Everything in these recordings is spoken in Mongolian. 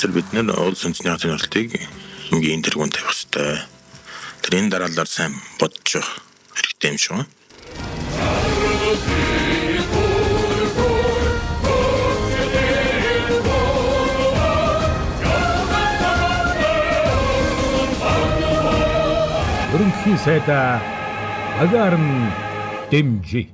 тэр бид нэр улс үндэсний хязгаарлалтыг хамгийн тэргүүнд тавих хэрэгтэй. Тэрийн дараалал сайн бодож хэрэгтэй юм шиг байна. Ерөнхий сайдаа Агарн дэмжи.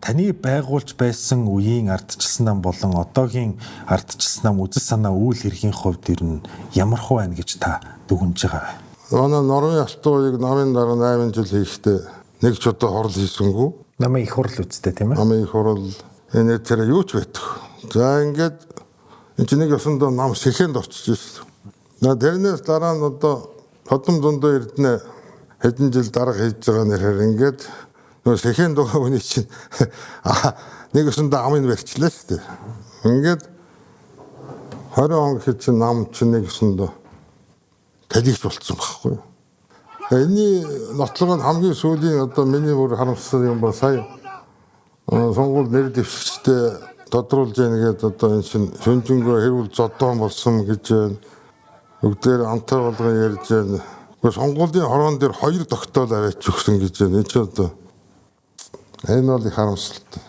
Таны байгуулж байсан үеийн ардчилсан нам болон одоогийн ардчилсан нам үзэл санаа үйл хэргийн хувьд ер нь ямар хөө байна гэж та дүгнэж байгаа вэ? Манай Норвегийн алтан уяыг намын дараа 8 жил хийхдээ нэг ч удаа хурал хийсэнгүй. Намын их хурал үсттэй тийм ээ. Намын их хурал энэ тэр юу ч байдаг. За ингээд энэ чинь нэг ёсондоо нам сэхэнд очиж шээ. Тэрнээс дараа нь одоо хотом зөндөө эрдэнэ хэдэн жил дарга хийж байгаа нэрээр ингээд нөө сэхэнд байгаа хүний чинь нэг өсөндөө амын барьчлаа шүү дээ. Ингээд 20 он хэд чинь нам чинь нэг өсөндөө талигч болцсон байхгүй. Энэний нотлого нь хамгийн сүүлийн одоо миний бүр харамссан юм ба сая сонгуул нэр дэвшигчтэй тодруулж яана гэдэг одоо энэ чинь шүнжэнгөө хэрүүл зодон болсон гэж байна. Бүгдээр амтай болгон ярьж байна. Сонгуулийн хорон дээр 2 тогтоол аваач өгсөн гэж байна. Энэ ч одоо энэ бол их харамсалтай.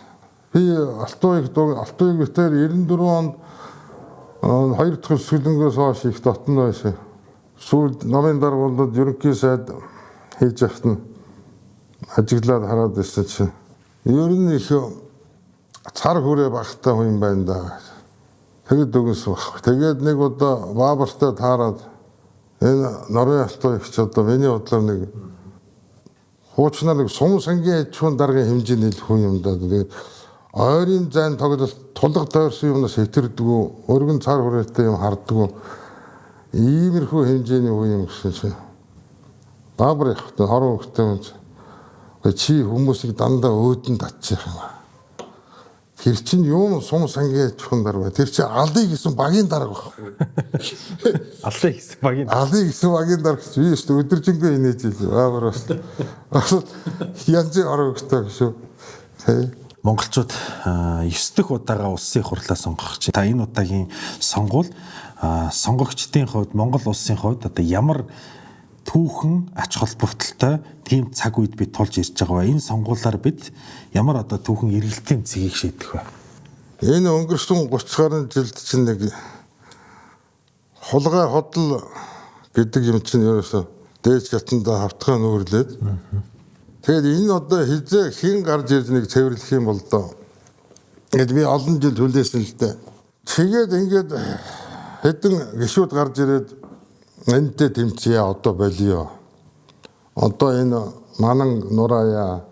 Би алтан уяг битээр 94 онд 2 дахь сүлэнгээс хойш их дотн байсан. Сүүлд намын дарга болоод ерөнхий сайд хийж явахт нь ажиглаад хараад байсан чинь ер нь их цар хүрээ багтаа хүн байна да. Тэгээд дүгнсэн баг. Тэгээд нэг удаа Баабартай таарад энэ Норвегийн алтан уягч одоо миний бодлоор нэг хуучнаар нэг сум сангийн ажихуун даргын хэмжээний хүн юм да. Тэгээд ойрын зайн тоглолт тулга тойрсон юмнаас хэтэрдэггүй, өргөн цар хүрээтэй юм харддаггүй. Иймэрхүү хэмжээний хүн юм гэсэн чинь Баабар ихтэй хорон хөхтэй чи хүмүүсийг дандаа өөдөн татчих юм аа. Тэр чинь юм сум сангийн ажихуун дарга. Тэр чинь алдыг гэсэн багийн дарга баг. Аллаа гэсэн багийн. Алыг гэсэн багийн дарга чи биш үү? Өдөржингөө инээж илүү. Баабар бас. Янзын хорон хөхтэй шүү. Монголчууд 9 дахь удаага улсын хурлаа сонгох чинь. Та энэ удаагийн сонгуул сонгогчдын хувьд Монгол улсын хувьд одоо ямар түүхэн ач холбогдолтой тийм цаг үед бид тулж ирж байгаа вэ? Энэ сонгуулиар бид ямар одоо түүхэн эргэлтийн цэгийг шийдэх вэ? Энэ өнгөрсөн 30 гаруй жилд чинь нэг хулгай хотол гэдэг юм чинь ерөөсө дээд шатанда хавтгай нүүрлээд тэгээд энэ одоо хизээ хэн гарч ирж нэг цэвэрлэх юм бол доо. Ингээд би олон жил хүлээсэн л дээ. Тэгээд ингээд хэдэн гişүүд гарч ирээд энтэй тэмцээ одоо болио. Одоо энэ манан нураяа.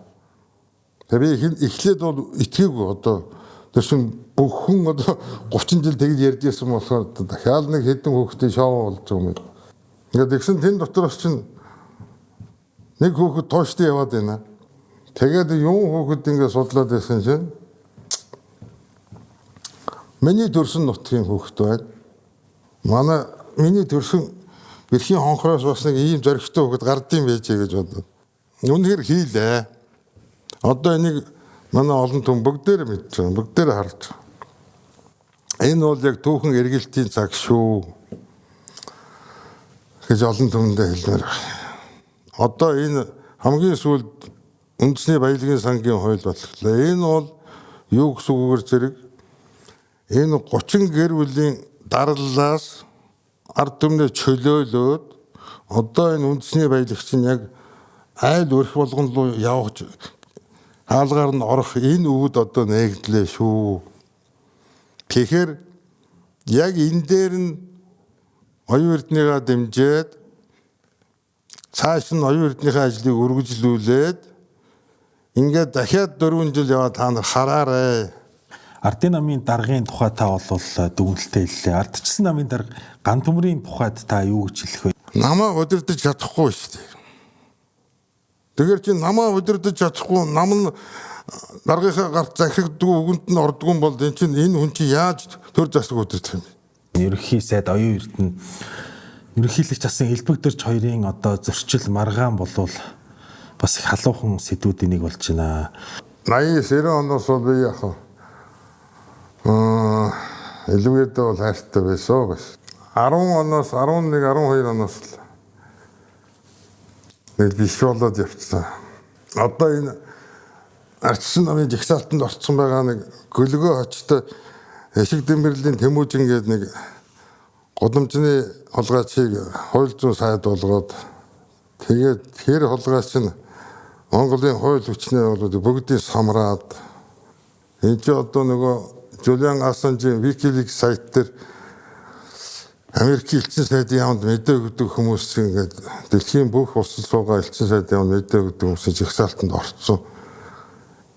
Тэгээд эхлээд бол итгээгүй одоо тэрсэн бүх хүн одоо 30 жил тэгж ярьж ирсэн болохоор дахиад нэг хэдэн хүүхдээ шоу болж байгаа юм. Ингээд ихсэн тэн дотроос чинь нэг хүүхэд тууштай яваад байна. Тэгээд юм хүүхэд ингээд судлаад байсан чинь миний төрсөн нутгийн хүүхэд байна. Миний төрсөн эрхийн хонхроос бас нэг ийм зоригтой хүүхэд гардыг байжээ гэж бодлоо. Үнэхээр хийлээ. Одоо энийг манай олон түн бүгдээр мэдж байгаа. Бүгдээр харж байгаа. Энэ бол яг түүхэн эргэлтийн цаг шүү гэж олон түмэндээ хэлмээр байна. Одоо энэ хамгийн сүүлд үндэсний баялагын сангийн хууль боллоо. Энэ бол юу гэсэн үгээр зэрэг энэ 30 гэр бүлийн дарлалаас ард түмнээ чөлөөлөөд одоо энэ үндэсний баялагч нь яг айл өрх болгон руу явж хаалгаар нь орох энэ үүд одоо нээгдлээ шүү. Тэгэхээр яг энэ дээр нь оюун эрдэнийгаа дэмжиж цааш нь оюун эрдэнийхээ ажлыг үргэлжлүүлээд ингээд дахиад 4 жил яваад та нар хараарай. Ардын намын даргын тухай та бол дүгнэлтээ хэллээ. Ардчилсан намын дарга ган төмрийн тухайд та юу гэж хэлэх вэ? Намаа удирдах чадахгүй шүү дээ. Тэгэхээр чи намаа удирдах чадахгүй нам нь даргынхаа гарт захирагддаг үгэнд нь ордгоо бол энэ чинь энэ хүн чи яаж төр засаг удирдах юм бэ? Ерөнхий сайд оюун эрдэнэ ерөнхийлөгч асан элбэгдэрч хоёрын одоо зөрчил маргаан болвол бас их халуухан сэдвүүдийн нэг болж байна. 80 90 оноос бол би яг элбэгдээ бол хайртай байсан. 10 оноос 11 12 оноос л нэг биш болоод явцсан. Одоо энэ ардчсан намын жагсаалтанд орцсон байгаа нэг гөлгөө хочтой Эшиг Дэмбэрлийн Тэмүүжин гээд нэг гудамжны холгаачийг хууль зүйн сайд болгоод тэгээд тэр холгаач нь Монголын хууль хүчнээ бол бүгдийг самраад энэ ч одоо нөгөө Julian Assange WikiLeaks сайт дээр Америк элчин сайдын яамд мэдээ өгдөг хүмүүс ингээд дэлхийн бүх улсад суугаа элчин сайдын яамд мэдээ өгдөг хүмүүсийн жагсаалтанд орцсон.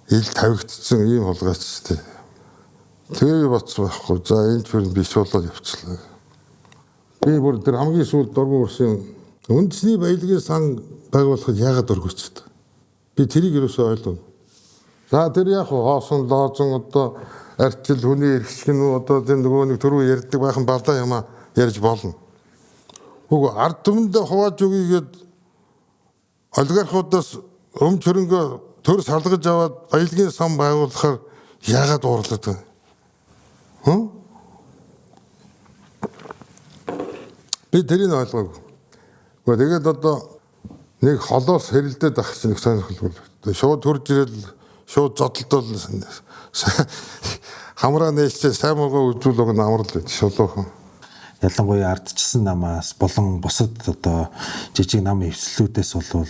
Ил тавигдсан ийм холгаач шүү дээ. Тэгээ боцсон байхгүй. За энэ ч бүр биш болоод явчихлаа. Би бүр тэр хамгийн сүүлд дургуй урсын үндэсний баялагын сан байгуулахад яагаад өргөцөд? Би тэрийг юусоо ойлгов. За тэр яг хоосон лоозон одоо арчил хүний эрхчлэн одоо тэр нөгөө нэг түрүү ярьдаг байхан балаа юм а ярьж болно. Үгүй ард түмэндээ хувааж өгийгээд олигархуудаас өмч хөрөнгө төр салгаж аваад баялагын сан байгуулахаар яагаад уурлаад байна? Би тэрийг ойлгоогүй. Тэгээд одоо нэг холоос хэрэлдээд ах чинь нэг сонирхолтой. Шууд төрж ирэл шууд зодтолтол хамраа нээчээ сайн муугаа үзүүлэг нь амрал байд шулуухан. Ялангуяа ардчсан намаас болон бусад одоо жижиг нам эвслүүдээс бол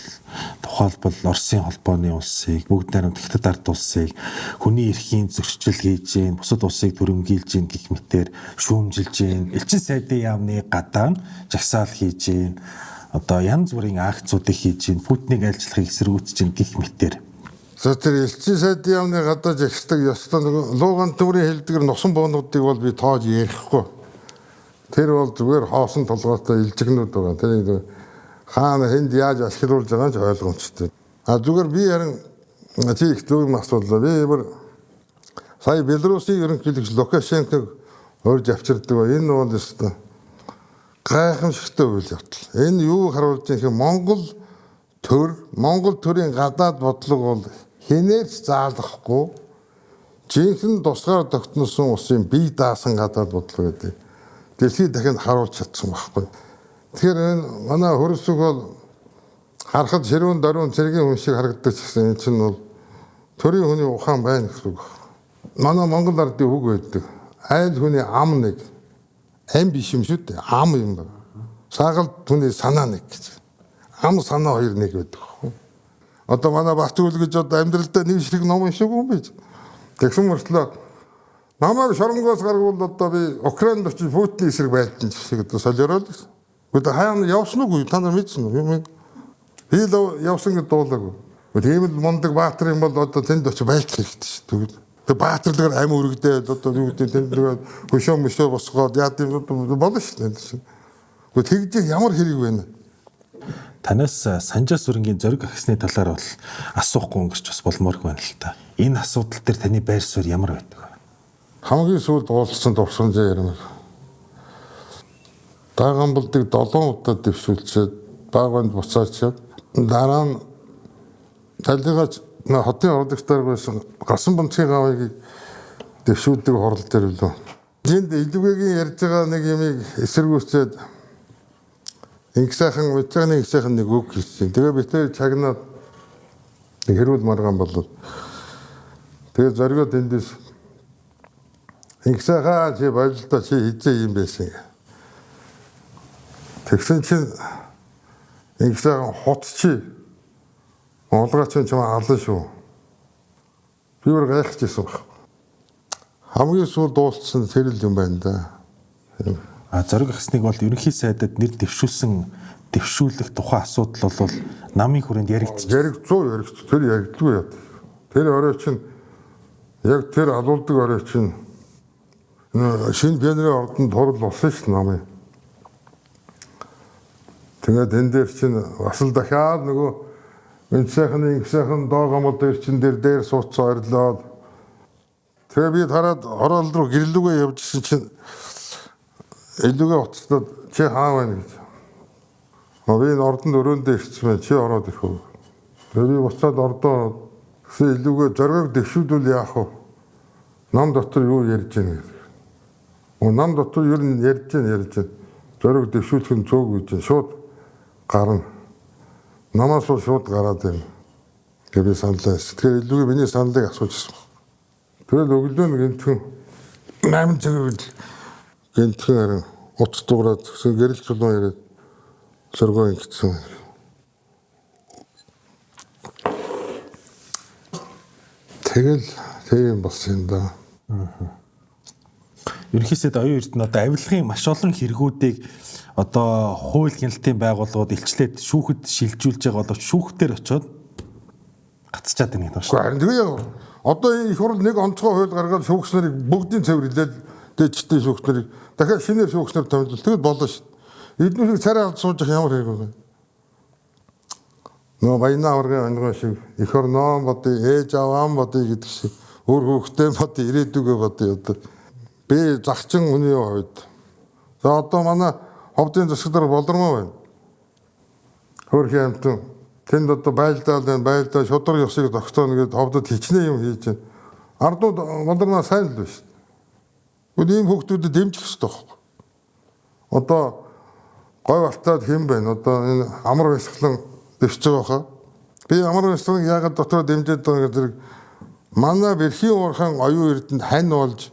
тухайлбал Оросын холбооны улсыг бүгд найрамд Хятад ард улсыг хүний эрхийн зөрчил хийж гин бусад улсыг түрэмгийлж гин гэх мэтээр шүүмжилж гин элчин сайдын яамны гадаа жагсаал хийж гин одоо янз бүрийн акцуудыг хийж гин Путиныг айлчлахыг эсэргүүцэж гин гэх мэтээр тэр элчин сайдын яамны гадаа жагсдаг ёстой нэг лууган төмрийн хэлдгэр носон боонуудыг бол би тоож ярихгүй. Тэр бол зүгээр хоосон толгойтой илжигнүүд байгаа. Тэр хаана хэнд яаж ашиглуулж байгаа ч ойлгомжтой. Зүгээр би харин чи их зөв юм асуулаа. Би бүр сая Белорусын ерөнхийлөгч Лукашенког урьж авчирдаг. Энэ бол өстой гайхамшигтай үйл явдал. Энэ юу харуулж байгаа юм Монгол төрийн гадаад бодлого бол хинээч заалахгүй жинхэнэ тусгаар тогтносон улсын бие даасан гадаад бодлого гэдэг. Дэлхийд дахин харуулж чадсан байхгүй. Тэгэхээр энэ манай хөрөсөг бол харахад ширүүн даруун цэргийн хүн шиг харагддаг гэсэн энэ чинь бол төрийн хүний ухаан байна гэсэн үг. Манай Монгол ардын үг байдаг. Айл хүний ам нэг, ам биш юм шүү дээ. Ам юм байна. Саагалт хүний санаа нэг гэж. Ам санаа хоёр нэг байдаг. Одоо манай Батүл гэж одоо амьдралдаа нэг шиг ном шиг юм биш. Тэгсэн мөртлөө намайг шоронгоос гаргуул одоо би Украинд очиж Путиний эсрэг байлдан шиг одоо солиорол гэсэн. Гэхдээ хаана явсан уу? Та нар мэдсэн үү? Би л явсан гэж дуулаагүй. Тийм л мундаг баатар юм бол одоо тэнд очиж байлтлах хэрэгтэй шүү дээ. Тэгээ баатарлагаар амь өргөдөөд одоо юу гэдэг тэнд хөшөө мөшөө босгоод яа тийм болно шүү дээ. Гэхдээ тэгж ямар хэрэг вэ? Танаас Санжаа Сүрэнгийн зориг агсны талаар бол асуухгүй өнгөрч бас болмоор байна л та. Энэ асуудал дээр таны байр суурь ямар байдаг вэ? Хамгийн сүүлд уулзсан дурсамжаа ярина. Дагамбалдыг 7 удаа дэвшүүлчихэд багванд буцаачаад дараа нь талигаач хотын ордогчдаар байсан гасан бонцгийн гавыг дэвшүүлдэг хорол дээр үлээ. Энд илүүгийн ярьж байгаа нэг юмыг эсэргүүцээд ингэсайхан үцганы ингэсайхан нэг үг хэлсэн. Тэгээ битээ чагнаад нэг хэрүүл маргаан болов. Тэгээ зоригод эндээс Игсахаа чи бойлолтой чи хизээ юм байсан. Тэгсэн чинь игсахан хот чи олгаач юм алан шүү. Би өөр гайхчихсан баг. Хамгийн сүүл дууссан тэр л юм байна да. Зориг агсныг бол ерөнхий сайдад нэр дэвшүүлэх тухайн асуудал бол намын хүрээнд яригдчих. Яригдчих. Тэр яригдгүй яа. Тэр орой чинь яг тэр алуулдаг орой чинь шинэ пионерын ордонд хурал болсон шүү намын. Тэгээд энэ дээр чинь бас л дахиад нөгөө энэ сайхан доогомод дээр чинь дээр суудсан ойрлоод тэгээ би тараад орол руу гэрлүүгээ явжсэн чинь илүүгээ уцтаад чи хаа байна гэж. Би энэ ордонд өрөөндөө ирчихсэн чи ороод ирэх үү. Тэгээ би буцаад ордоо гэсэн илүүгээ зориг дэвшүүлвэл яах вэ? Нам дотор юу ярьж байна. Нам дотор ер нь ярьж байна. зориг дэвшүүлэх нь зөв гэж шууд гарна. Намаас бол шууд гараад байна. Тэгээ би саналаа. Тэгэхээр илүүгээ миний саналыг асуужсэн. Тэгэл өглөө нэг гинтхэн 8 цагт гинтхэн харин утас дуурайд гэсэн гэрэл чулуун яриад сөргөө ингэсэн. Тэгэл тийм болсон юм да. Ерөнхийдөө оюун эрдэнэ одоо авилгын маш олон хэрэгүүдийг одоо хууль гяналтын байгууллагууд илчлээд шүүхэд шилжүүлж байгаа боловч шүүхтэр очиод гацчаад байна гэдэг байна. Харин тэгээ одоо энэ их хурл нэг онцгой хууль гаргаад шүүгчнэрийг бүгдийн цэвэрлээд дэжтэй шүүгчнэрийг дахиад шинээр шүүгчнэр томилол тэгээд болно шүү. Эднүүсийг царай авч сууж явах ямар хэрэг вэ? Нөө баяна аварга ангой шиг их орноо бодъё, ээж аваан бодъё гэдэг шиг өөр хүүхдээ бодъё, ирээдүгөө бодъё одоо. Би загчин хүний хувьд. За одоо манай ховдын засгаар болормоо байна. Хөрхи амтан тэнд одоо байлдаал байна, байлдаа шудраг ёсыг тогтооно гэдээ ховдод хичнээн юм хийж байна. Ардууд болормоо сайн л биш. Үгүй ийм хүүхдүүдэд дэмжих хэрэгтэй байхгүй. Одоо гой балтаад хэм байна. Одоо энэ амар бясалган дэвч байгаа хаа. Би амар бясалганыг яагаад дотроо дэмжиж байгаа гэдэг манай Бэрхийн уурхан оюун эрдэнэд хань болж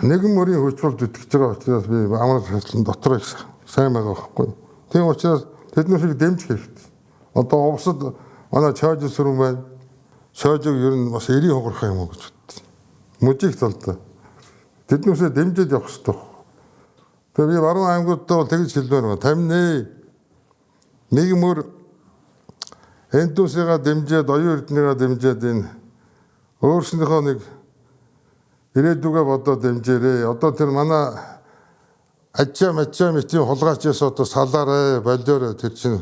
нэгэн мөрийн хүчрэлд итгэж байгаа учраас би амар бясалган дотроо сайн байгаа байхгүй. Тийм учраас тэднүүсийг дэмжих хэрэгтэй. Одоо увсад манай чойж сүрэн байна. Чойжог ер нь бас 90 хугарах юм уу гэж бодсон. Мужиг талдаа. Тэднүүсээ дэмжиж явах хэрэгтэй. Тэгээ би баруун аймагуудаа бол тэгж хэлмээр байна. 50 нэг мөр энтусыгаа дэмжиж, оюун эрдэнэгээ дэмжиж энэ өөрснийхөө нэг ирээдүгээ бодоод дэмжээрэй. Одоо тэр манай ачаа мэтийн хулгайчаас одоо салаарай, болиорой тэр чинь.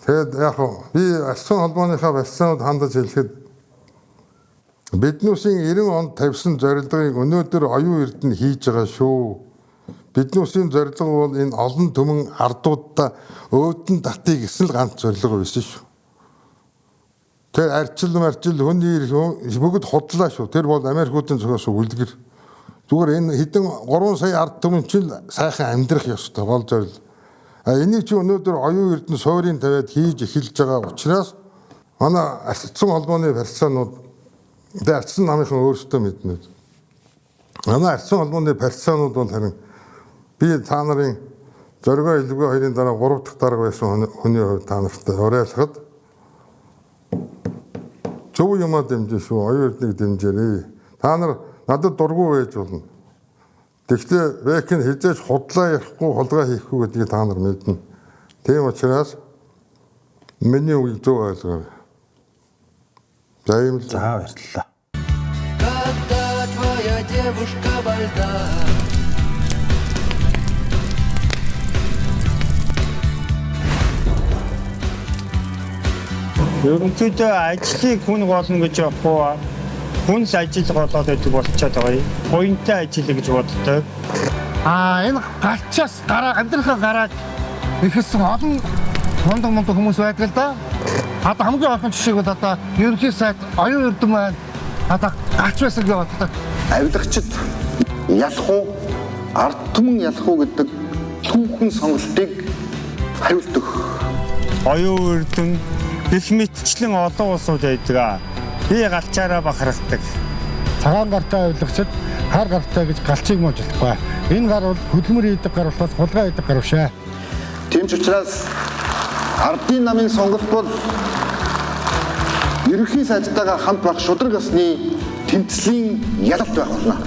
Тэгээд яг би алсын холбооныхаа барьцаанууд хандаж хэлэхэд биднүүсийн 90 онд тавьсан зорилгыг өнөөдөр оюун эрдэнэ хийж байгаа шүү. Биднүүсийн зорилго бол энэ олон түмэн ардуудаа өөдөн татъя гэсэн л ганц зорилго байсан шүү. Тэр арчил хүний бүгд худлаа шүү. Тэр бол Америкуудын зохиос үлгэр. Зүгээр энэ хэдэн 3 сая ард түмэн чинь сайхан амьдрах ёстой бол зорилго. Энийг чи өнөөдөр оюун эрдэнэ суурийн тавиад хийж эхэлж байгаа учраас манай алсын холбооны барьцаанууд арчсан намынхан өөрсдөө мэднэ. Манай алсын холбооны барьцаанууд бол харин би та нарын зоригоо илгөө хоёрын дараа 3 дахь дарга байсан хүний хувьд та нартай уриалхад зөв юмаа дэмжин шүү. Оюун эрдэнэг дэмжээрэй. Та нар надад дургу байж болно. Тэгвэл вэкэн хизээж худлаа ярихгүй, хулгай хийхгүй гэдгийг та нар мэднэ. Тийм учраас миний үгийг зөв ойлгоорой. За юм л. За баярлалаа. Когда твоя девушка больна. Ерөнхийдөө ажлыг хүн голно гэж явахгүй хүнс ажил голоод байдаг болчиход байгаа юм. Буянтай ажил гэж боддог. Энэ галчаас амьдрахаа гараад ихэсэн олон мондог хүмүүс байдаг л да. Одоо хамгийн олон жишээг бол одоо ерөнхий сайд оюун эрдэнэ маань одоо галч байсан гэж боддог. Авилагчид ялах уу, ард түмэн ялах уу гэдэг түүхэн сонголтыг хариулдаг. Оюун эрдэнэ их мэтчлэн олон улсууд байдаг. Би галчаараа бахархдаг. Цагаан гартай авилагчид хар гартай гэж галчийг мууж болохгүй. Энэ гар бол хөдөлмөр хийдэг гар болохоос хулгай хийдэг гар бишээ. Тийм ч учраас ардын намын сонголт бол ерөнхий сайдтайгаа хамт байх шудраг ёсны тэмцлийн ялалт байх болно.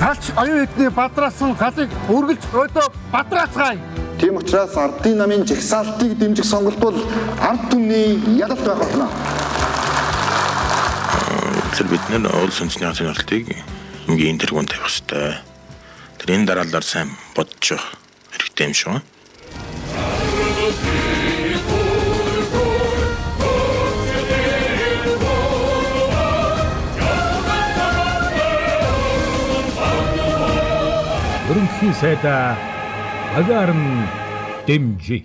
Галч оюун эрдэнэ бадраасан галыг үргэлж өдөө бадраацгаая. Тийм учраас ардын намын жагсаалтыг дэмжих сонголт бол ард түмний ялалт байх болно. Тэр бид нэр улс үндэсний хязгаарлалтыг хамгийн тэргүүнд тавих хэрэгтэй. Тэрийн дараалал сайн бодож хэрэгтэй юм шүү. Ерөнхий сайдаа агаар нь дэмжиж